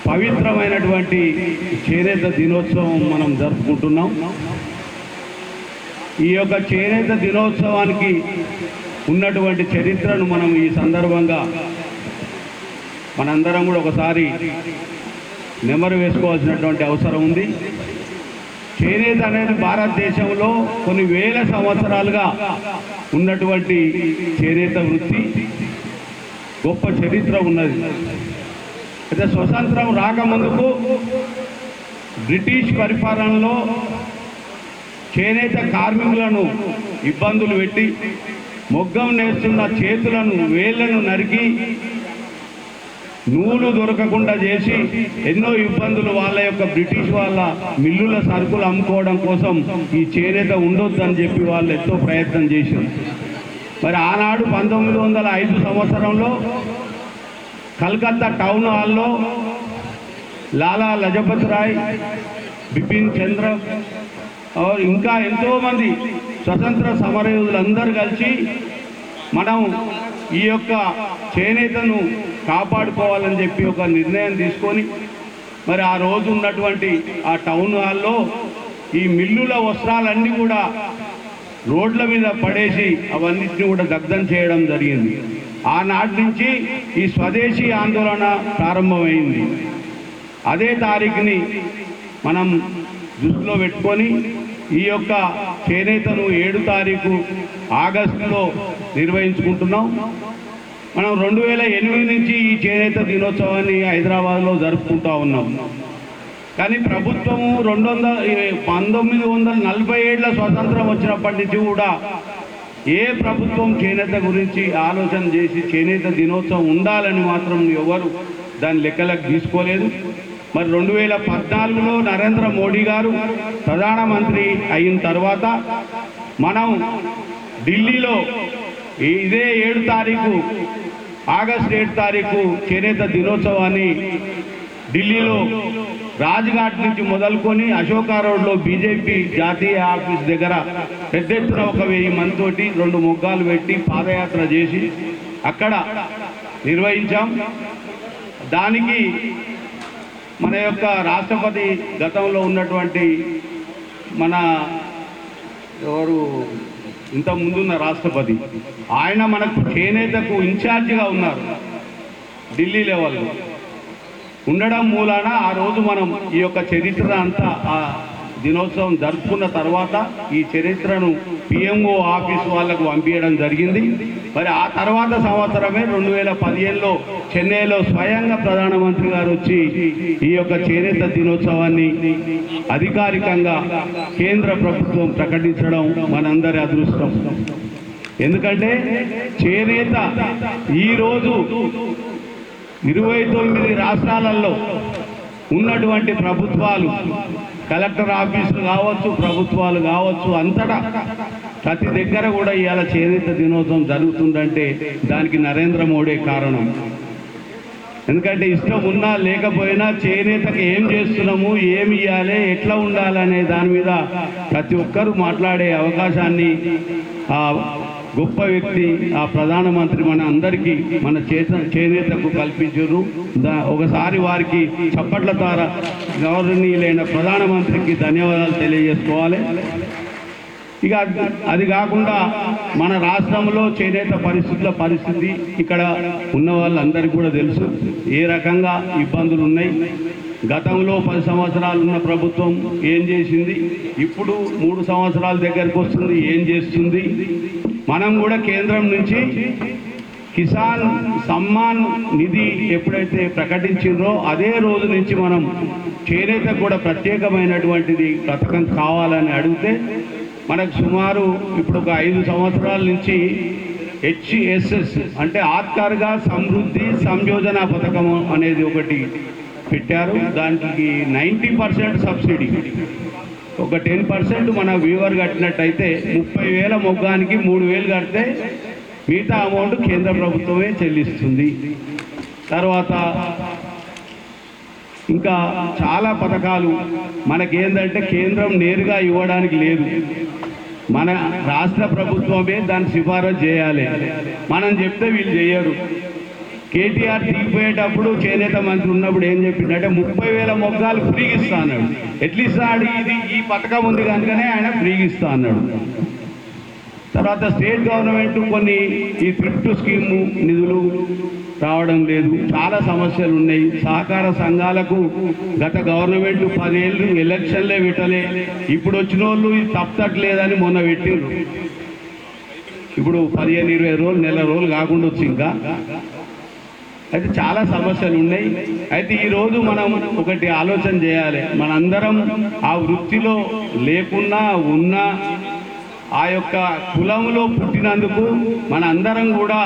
పవిత్రమైనటువంటి చేనేత దినోత్సవం మనం జరుపుకుంటున్నాం. ఈ యొక్క చేనేత దినోత్సవానికి ఉన్నటువంటి చరిత్రను మనం ఈ సందర్భంగా మనందరం కూడా ఒకసారి నెమరు వేసుకోవాల్సినటువంటి అవసరం ఉంది. చేనేత అనేది భారతదేశంలో కొన్ని వేల సంవత్సరాలుగా ఉన్నటువంటి చేనేత వృత్తి గొప్ప చరిత్ర ఉన్నది. అయితే స్వతంత్రం రాకముందుకు బ్రిటిష్ పరిపాలనలో చేనేత కార్మికులను ఇబ్బందులు పెట్టి మొగ్గం నేస్తున్న చేతులను వేళ్లను నరికి నూలు దొరకకుండా చేసి ఎన్నో ఇబ్బందులు వాళ్ళ యొక్క బ్రిటిష్ వాళ్ళ మిల్లుల సరుకులు అమ్ముకోవడం కోసం ఈ చేనేత ఉండొద్దని చెప్పి వాళ్ళు ఎంతో ప్రయత్నం చేశారు. మరి ఆనాడు 1905 సంవత్సరంలో కలకత్తా టౌన్ హాల్లో లాలా లజపత్ రాయ్, బిపిన్ చంద్ర ఇంకా ఎంతోమంది స్వతంత్ర సమరయోధులందరూ కలిసి మనం ఈ యొక్క చేనేతను కాపాడుకోవాలని చెప్పి ఒక నిర్ణయం తీసుకొని మరి ఆ రోజు ఉన్నటువంటి ఆ టౌన్ హాల్లో ఈ మిల్లుల వస్త్రాలన్నీ కూడా రోడ్ల మీద పడేసి అవన్నిటిని కూడా దగ్ధం చేయడం జరిగింది. ఆనాటి నుంచి ఈ స్వదేశీ ఆందోళన ప్రారంభమైంది. అదే తారీఖుని మనం దృష్టిలో పెట్టుకొని ఈ యొక్క చేనేతను 7 తారీఖు ఆగస్టులో నిర్వహించుకుంటున్నాం. మనం 2008 నుంచి ఈ చేనేత దినోత్సవాన్ని హైదరాబాద్లో జరుపుకుంటూ ఉన్నాం. కానీ ప్రభుత్వము 1947 స్వతంత్రం వచ్చినప్పటి నుంచి కూడా ఏ ప్రభుత్వం చేనేత గురించి ఆలోచన చేసి చేనేత దినోత్సవం ఉండాలని మాత్రం ఎవరు దాని లెక్కలకు తీసుకోలేదు. మరి 2014లో నరేంద్ర మోడీ గారు ప్రధానమంత్రి అయిన తర్వాత మనం ఢిల్లీలో ఇదే 7 తారీఖు ఆగస్టు 7 తారీఖు చేనేత దినోత్సవాన్ని ఢిల్లీలో రాజ్ఘాట్ నుంచి మొదలుకొని అశోకా రోడ్లో బీజేపీ జాతీయ ఆఫీస్ దగ్గర పెద్ద ఎత్తున 1000 మందితోటి 2 మొగ్గాలు పెట్టి పాదయాత్ర చేసి అక్కడ నిర్వహించాం. దానికి మన యొక్క రాష్ట్రపతి గతంలో ఉన్నటువంటి మన ఎవరు ఇంత ముందున్న రాష్ట్రపతి ఆయన మనకు చేనేతకు ఇన్ఛార్జిగా ఉన్నారు. ఢిల్లీ లెవెల్లో ఉండడం మూలాన ఆ రోజు మనం ఈ యొక్క చరిత్ర అంతా ఆ దినోత్సవం జరుపుకున్న తర్వాత ఈ చరిత్రను పిఎంఓ ఆఫీస్ వాళ్ళకు పంపించడం జరిగింది. మరి ఆ తర్వాత సంవత్సరమే 2015లో చెన్నైలో స్వయంగా ప్రధానమంత్రి గారు వచ్చి ఈ యొక్క చేనేత దినోత్సవాన్ని అధికారికంగా కేంద్ర ప్రభుత్వం ప్రకటించడం మనందరి అదృష్టం. ఎందుకంటే చేనేత ఈరోజు 29 రాష్ట్రాలలో ఉన్నటువంటి ప్రభుత్వాలు, కలెక్టర్ ఆఫీసులు కావచ్చు, ప్రభుత్వాలు కావచ్చు, అంతటా ప్రతి దగ్గర కూడా ఇవాళ చేనేత దినోత్సవం జరుగుతుందంటే దానికి నరేంద్ర మోడీ కారణం. ఎందుకంటే ఇష్టం ఉన్నా లేకపోయినా చేనేతకి ఏం చేస్తున్నాము, ఏమి ఇవ్వాలి, ఎట్లా ఉండాలనే దాని మీద ప్రతి ఒక్కరూ మాట్లాడే అవకాశాన్ని ఆ గొప్ప వ్యక్తి ఆ ప్రధానమంత్రి మన అందరికీ మన చేనేతకు కల్పించారు. ఒకసారి వారికి చప్పట్ల ద్వారా గౌరవనీయులైన ప్రధానమంత్రికి ధన్యవాదాలు తెలియజేసుకోవాలి. ఇక అది కాకుండా మన రాష్ట్రంలో చేనేత పరిస్థితి ఇక్కడ ఉన్న వాళ్ళందరికీ కూడా తెలుసు ఏ రకంగా ఇబ్బందులు ఉన్నాయి. గతంలో 10 సంవత్సరాలు ఉన్న ప్రభుత్వం ఏం చేసింది, ఇప్పుడు 3 సంవత్సరాల దగ్గరకు వస్తుంది ఏం చేస్తుంది. మనం కూడా కేంద్రం నుంచి కిసాన్ సమ్మాన్ నిధి ఎప్పుడైతే ప్రకటించిందో అదే రోజు నుంచి మనం చేనేత కూడా ప్రత్యేకమైనటువంటిది పథకం కావాలని అడిగితే మనకు సుమారు ఇప్పుడు ఒక 5 సంవత్సరాల నుంచి HSS అంటే ఆత్కర్గా సమృద్ధి సంయోజన పథకం అనేది ఒకటి పెట్టారు. దానికి 90% సబ్సిడీ, ఒక 10% మన వీవర్ కట్టినట్టయితే 30,000 మొగ్గానికి 3,000 కడితే మిగతా అమౌంట్ కేంద్ర ప్రభుత్వమే చెల్లిస్తుంది. తర్వాత ఇంకా చాలా పథకాలు మనకేందంటే కేంద్రం నేరుగా ఇవ్వడానికి లేదు, మన రాష్ట్ర ప్రభుత్వమే దాన్ని సిఫారసు చేయాలి. మనం చెప్తే వీళ్ళు చేయరు. కేటీఆర్ దిగిపోయేటప్పుడు చేనేత మంత్రి ఉన్నప్పుడు ఏం చెప్పిండంటే 30,000 మొగ్గాలు ఫ్రీగా ఇస్తా అన్నాడు. ఎట్లా ఇస్తాడు? ఈ పథకం ఉంది కనుకనే ఆయన ఫ్రీగా ఇస్తా అన్నాడు. తర్వాత స్టేట్ గవర్నమెంట్ కొన్ని ఈ థ్రిఫ్ట్ స్కీము నిధులు రావడం లేదు, చాలా సమస్యలు ఉన్నాయి. సహకార సంఘాలకు గత గవర్నమెంట్ 10 ఏళ్ళు ఎలక్షన్లే పెట్టలే, ఇప్పుడు వచ్చిన వాళ్ళు ఇది తప్పట్లేదని మొన్న పెట్టిండ్రు. ఇప్పుడు 15-20 రోజులు, నెల రోజులు కాకుండా వచ్చి ఇంకా అయితే చాలా సమస్యలు ఉన్నాయి. అయితే ఈరోజు మనం ఒకటి ఆలోచన చేయాలి, మనందరం ఆ వృత్తిలో లేకున్నా ఉన్నా ఆ యొక్క కులంలో పుట్టినందుకు మన అందరం కూడా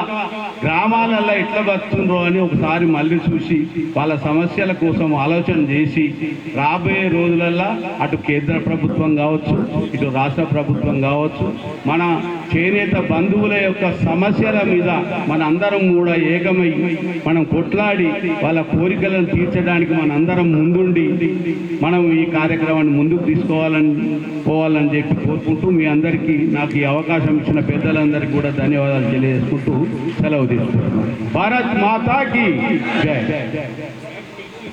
గ్రామాలలో ఎట్లా బతుకుండ్రో అని ఒకసారి మళ్ళీ చూసి వాళ్ళ సమస్యల కోసం ఆలోచన చేసి రాబోయే రోజులల్లో అటు కేంద్ర ప్రభుత్వం కావచ్చు, ఇటు రాష్ట్ర ప్రభుత్వం కావచ్చు, మన చేనేత బంధువుల యొక్క సమస్యల మీద మన అందరం కూడా ఏకమై మనం కొట్లాడి వాళ్ళ కోరికలను తీర్చడానికి మనందరం ముందుండి మనం ఈ కార్యక్రమాన్ని ముందుకు పోవాలని చెప్పి కోరుకుంటూ మీ అందరికీ నాకు ఈ అవకాశం ఇచ్చిన పెద్దలందరికీ కూడా ధన్యవాదాలు తెలియజేసుకుంటూ సెలవు తీసుకుంటున్నాను. భారత్ మాతాకి జై.